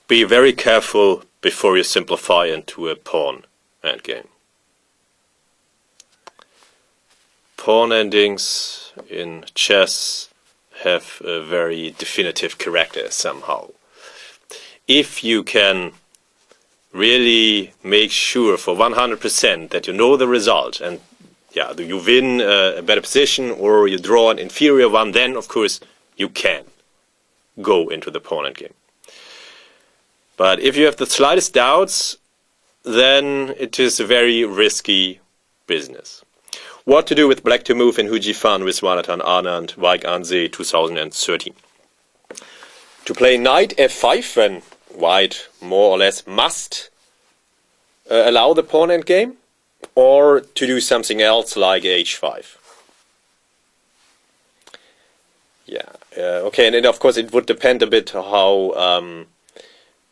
be very careful before you simplify into a pawn endgame. Pawn endings in chess have a very definitive character somehow. If you can really make sure for 100% that you know the result and do you win a better position or you draw an inferior one, then of course you can go into the pawn endgame. But if you have the slightest doubts, then it is a very risky business. What to do with black to move in Hujifan with Jonathan Arndt, Wijk aan Zee 2013. To play knight f5 when white more or less must allow the pawn endgame, or to do something else like h5. Okay, and then of course it would depend a bit how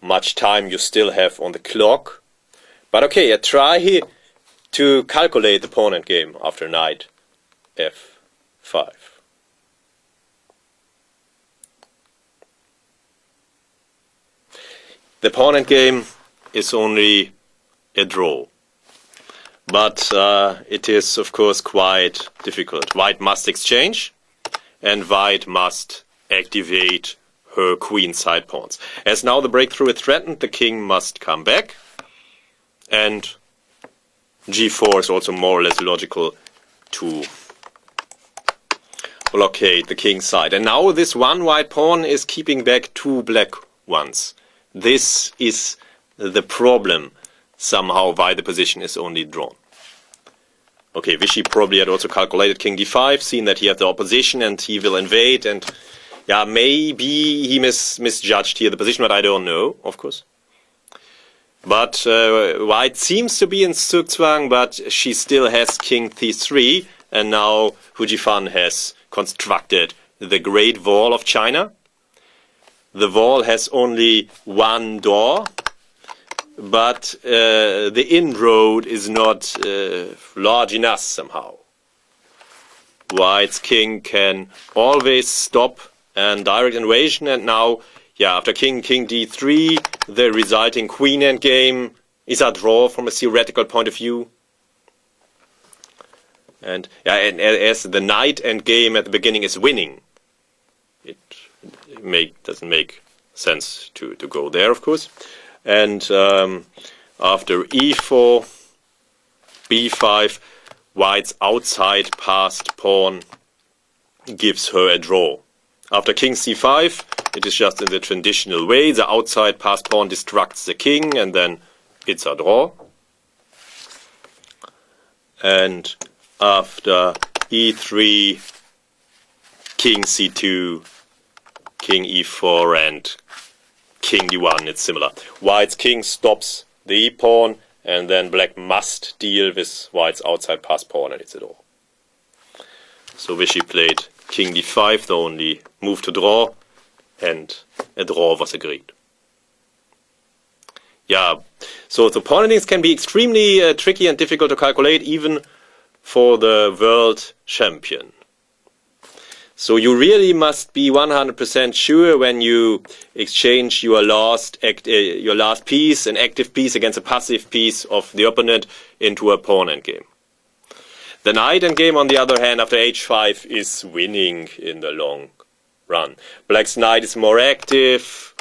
much time you still have on the clock. But okay, try to calculate the pawn endgame after knight f5. The pawn endgame is only a draw, but it is of course quite difficult. White must exchange, and white must activate her queen side pawns. As now the breakthrough is threatened, the king must come back, and g4 is also more or less logical to blockade the king's side. And now this one white pawn is keeping back two black ones. This is the problem somehow why the position is only drawn. Okay, Vichy probably had also calculated king d5, seen that he had the opposition and he will invade, and maybe he misjudged here the position, but I don't know, of course. But white seems to be in zugzwang, but she still has king c3, and now Hujifan has constructed the Great Wall of China. The wall has only one door, but the inroad is not large enough somehow. White's king can always stop and direct invasion, and now, after king d3, the resulting queen endgame is a draw from a theoretical point of view. And as the knight endgame at the beginning is winning, it doesn't make sense to go there, of course. And after e4, b5, white's outside passed pawn gives her a draw. After king c5, it is just in the traditional way. The outside passed pawn distracts the king, and then it's a draw. And after e3, king c2, king e4, and king d1, it's similar. White's king stops the e-pawn, and then black must deal with white's outside passed pawn, and it's a draw. So Vichy played king d5, the only move to draw, and a draw was agreed. So the pawn endings can be extremely tricky and difficult to calculate, even for the world champion. So you really must be 100% sure when you exchange your last piece, an active piece, against a passive piece of the opponent into a pawn endgame. The knight endgame, on the other hand, after h5 is winning in the long run. Black's knight is more active,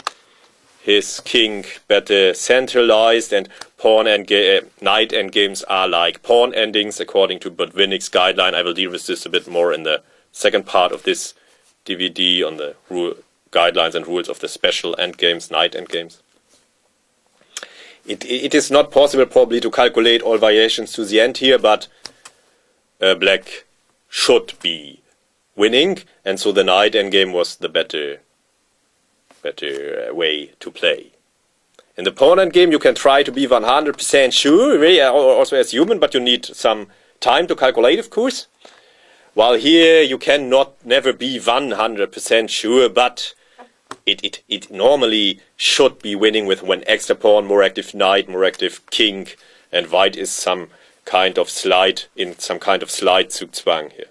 his king better centralized, and knight endgames are like pawn endings according to Botvinnik's guideline. I will deal with this a bit more in the second part of this DVD on the guidelines and rules of the special endgames, knight endgames. It is not possible probably to calculate all variations to the end here, but black should be winning, and so the knight endgame was the better way to play. In the pawn endgame you can try to be 100% sure, really, also as human, but you need some time to calculate, of course. While here you cannot never be 100% sure, but it normally should be winning with one extra pawn, more active knight, more active king, and white is some kind of slide zugzwang here.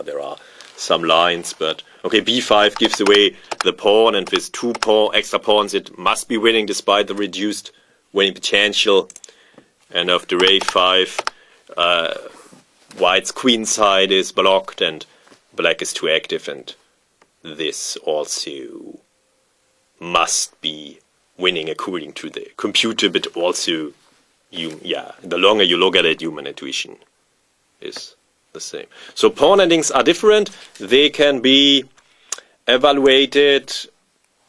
There are some lines, but okay, b5 gives away the pawn, and with two extra pawns it must be winning despite the reduced winning potential. And after a5, white's queen side is blocked and black is too active, and this also must be winning according to the computer, but also the longer you look at it, human intuition is the same. So pawn endings are different. They can be evaluated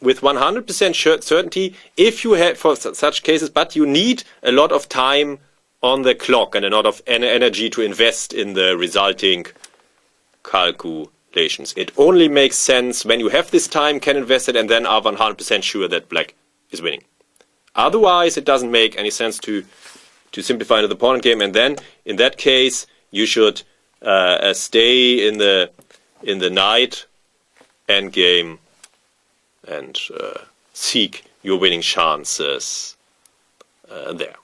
with 100% certainty if you have for such cases, but you need a lot of time on the clock and a lot of energy to invest in the resulting calculations. It only makes sense when you have this time, can invest it, and then are 100% sure that black is winning. Otherwise, it doesn't make any sense to simplify into the pawn game, and then in that case you should stay in the knight endgame and seek your winning chances there.